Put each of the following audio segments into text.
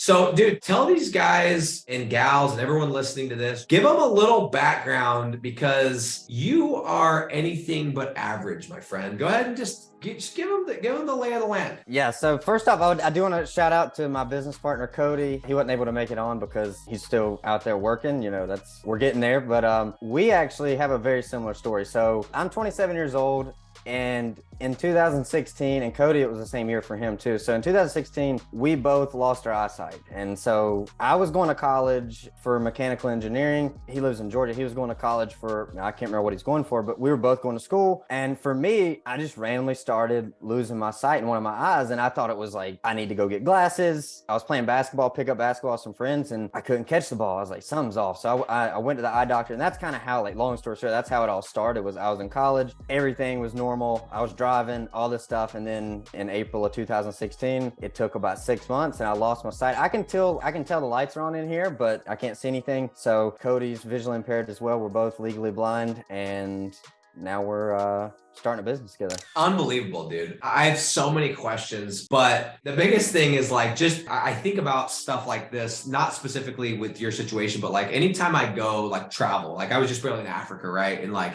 So, dude, tell these guys and gals and everyone listening to this, give them a little background because you are anything but average, my friend. Go ahead and just give them the lay of the land. Yeah. So first off, I do want to shout out to my business partner, Cody. He wasn't able to make it on because he's still out there working. You know, we're getting there. But we actually have a very similar story. So I'm 27 years old. And in 2016, and Cody, it was the same year for him too. So in 2016, we both lost our eyesight. And so I was going to college for mechanical engineering. He lives in Georgia. He was going to college for, I can't remember what he's going for, but we were both going to school. And for me, I just randomly started losing my sight in one of my eyes. And I thought it was like, I need to go get glasses. I was playing basketball, pick up basketball with some friends, and I couldn't catch the ball. I was like, something's off. So I went to the eye doctor, and that's kind of how, like, long story short, that's how it all started. Was I was in college. Everything was normal. I was driving, all this stuff, and then in April of 2016, it took about 6 months, and I lost my sight. I can tell the lights are on in here, but I can't see anything. So Cody's visually impaired as well. We're both legally blind, and now we're starting a business together. Unbelievable, dude. I have so many questions, but the biggest thing is like, I think about stuff like this, not specifically with your situation, but like anytime I go like travel, like I was just barely in Africa, right? And like,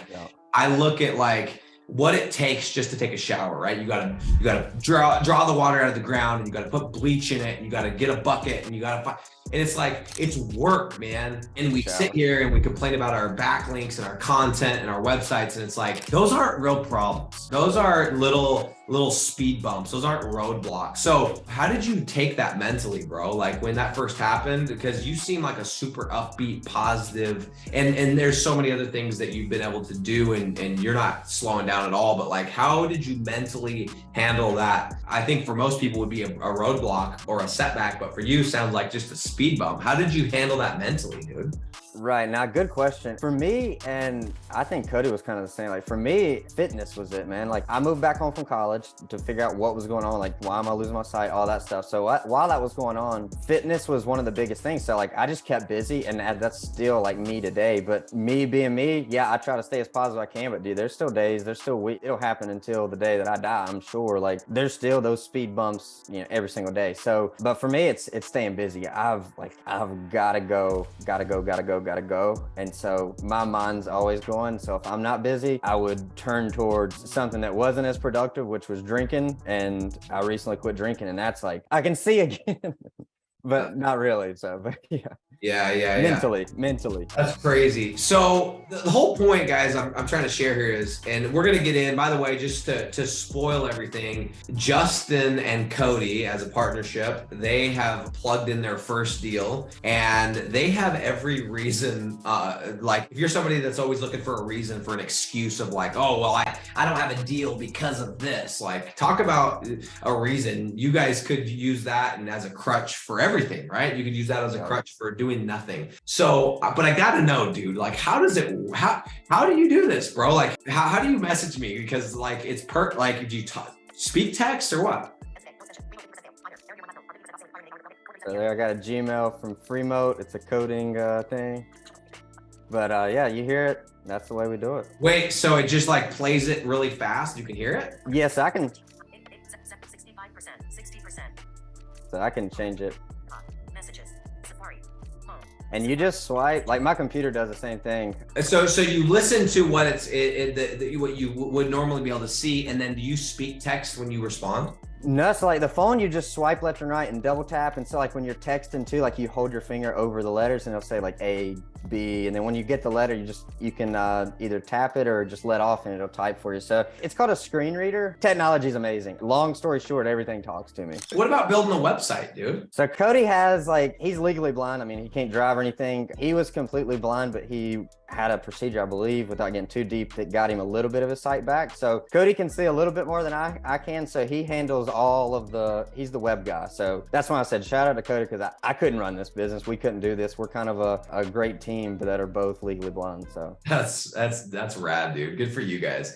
I look at like what it takes just to take a shower, right? You gotta draw the water out of the ground, and you gotta put bleach in it, and you gotta get a bucket, and you gotta and it's like, it's work, man. And we sit here and we complain about our backlinks and our content and our websites, and it's like, those aren't real problems. Those are little speed bumps. Those aren't roadblocks. So how did you take that mentally, bro? Like when that first happened, because you seem like a super upbeat, positive, and there's so many other things that you've been able to do, and you're not slowing down at all, but like, how did you mentally handle that? I think for most people would be a roadblock or a setback, but for you sounds like just a speed bump. How did you handle that mentally, dude? Right. Now, good question. For me, and I think Cody was kind of the same, like for me, fitness was it, man. Like I moved back home from college to figure out what was going on, like why am I losing my sight, all that stuff. So while that was going on, fitness was one of the biggest things. So like I just kept busy, and that's still like me today. But me being me, yeah, I try to stay as positive as I can, but dude, there's still days, there's still weeks, it'll happen until the day that I die, I'm sure. Like there's still those speed bumps, you know, every single day. So, but for me, it's staying busy. I've gotta go. And so my mind's always going. So if I'm not busy, I would turn towards something that wasn't as productive, which was drinking. And I recently quit drinking, and that's like, I can see again, but not really. So, but yeah. Yeah. Mentally. That's crazy. So the whole point, guys, I'm trying to share here is, and we're going to get in, by the way, just to spoil everything, Justin and Cody as a partnership, they have plugged in their first deal, and they have every reason, like if you're somebody that's always looking for a reason, for an excuse of like, oh, well, I don't have a deal because of this. Like talk about a reason. You guys could use that and as a crutch for everything, right? You could use that as a crutch for doing nothing. So, but I gotta know, dude, like, how do you do this, bro? Like, how do you message me? Because like, it's like, do you speak text or what? So there, I got a Gmail from Freemote. It's a coding thing. But yeah, you hear it. That's the way we do it. Wait, so it just like plays it really fast? You can hear it? Yes, I can. 65%, 60%. So I can change it. Messages, Safari, home. And you just swipe, like my computer does the same thing. So you listen to what what you would normally be able to see, and then do you speak text when you respond? No, so like the phone, you just swipe left and right and double tap. And so like when you're texting too, like you hold your finger over the letters and it'll say like A, B. And then when you get the letter, you can either tap it or just let off and it'll type for you. So it's called a screen reader. Technology is amazing. Long story short, everything talks to me. What about building a website, dude? So Cody has he's legally blind. I mean, he can't drive or anything. He was completely blind, but he had a procedure, I believe, without getting too deep, that got him a little bit of his sight back. So Cody can see a little bit more than I can. So he handles he's the web guy. So that's why I said shout out to Cody, because I couldn't run this business. We couldn't do this. We're kind of a great team that are both legally blind. So that's rad, dude. Good for you guys.